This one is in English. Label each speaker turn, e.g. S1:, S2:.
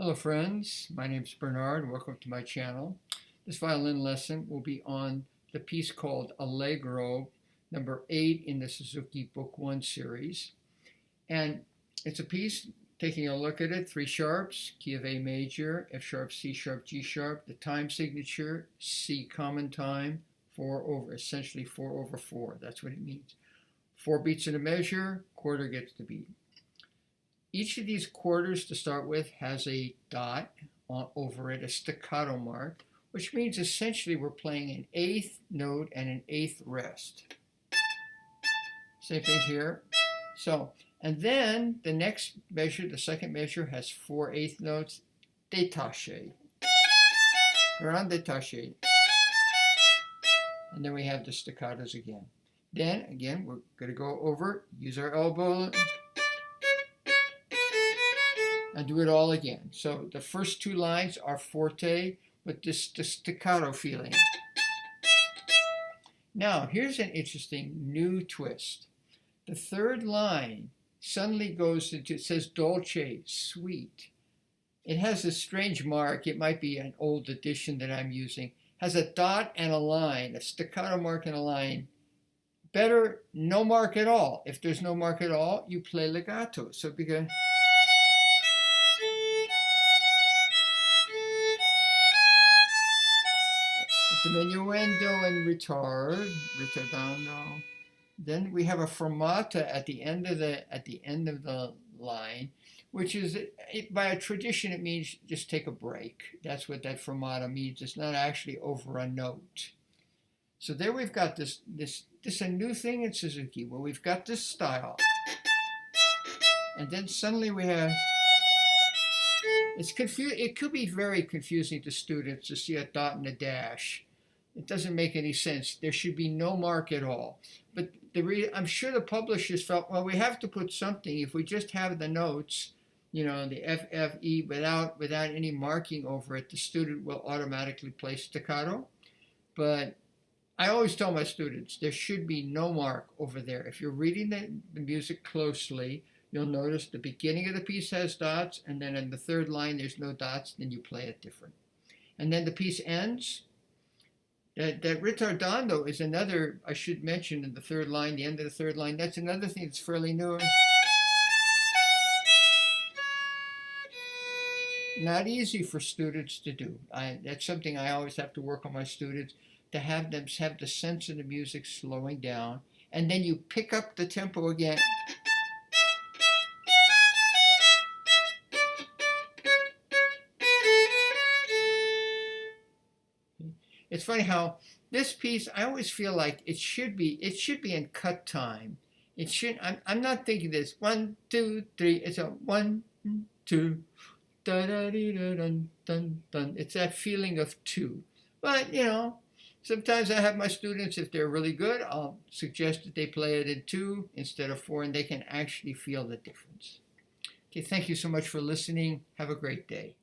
S1: Hello friends, my name is Bernard. Welcome to my channel. This violin lesson will be on the piece called Allegro, number 8 in the Suzuki Book 1 series. And it's a piece, taking a look at it, 3 sharps, key of A major, F sharp, C sharp, G sharp, the time signature, C common time, essentially 4/4. That's what it means. 4 beats in a measure, quarter gets the beat. Each of these quarters to start with has a dot over it, a staccato mark, which means essentially we're playing an 8th note and an 8th rest. Same thing here. And then the next measure, the second measure, has 4 8th notes, détaché, grand détaché. And then we have the staccatos again. Then, again, we're going to go over, use our elbow, and do it all again. So the first 2 lines are forte with this staccato feeling. Now, here's an interesting new twist. The third line suddenly goes into, it says dolce, sweet. It has a strange mark. It might be an old edition that I'm using. Has a dot and a line, a staccato mark and a line. Better no mark at all. If there's no mark at all, you play legato. So because diminuendo and retardando. Then we have a fermata at the end of the line, which is, by a tradition, it means just take a break. That's what that fermata means. It's not actually over a note. So there we've got this a new thing in Suzuki, where we've got this style, and then suddenly we have. It could be very confusing to students to see a dot and a dash. It doesn't make any sense. There should be no mark at all. But I'm sure the publishers felt, well, we have to put something. If we just have the notes, the F, F, E, without any marking over it, the student will automatically play staccato. But I always tell my students, there should be no mark over there. If you're reading the music closely, you'll notice the beginning of the piece has dots, and then in the third line there's no dots, then you play it different. And then the piece ends. That ritardando is another, I should mention, in the third line, the end of the third line. That's another thing that's fairly new. Not easy for students to do. That's something I always have to work on my students, to have them have the sense of the music slowing down. And then you pick up the tempo again. It's funny how this piece, I always feel like it should be in cut time. It should. I'm not thinking this 1, 2, 3. It's a 1, 2, da da dee da dun dun dun. It's that feeling of 2. But sometimes I have my students, if they're really good, I'll suggest that they play it in 2 instead of 4, and they can actually feel the difference. Okay, thank you so much for listening. Have a great day.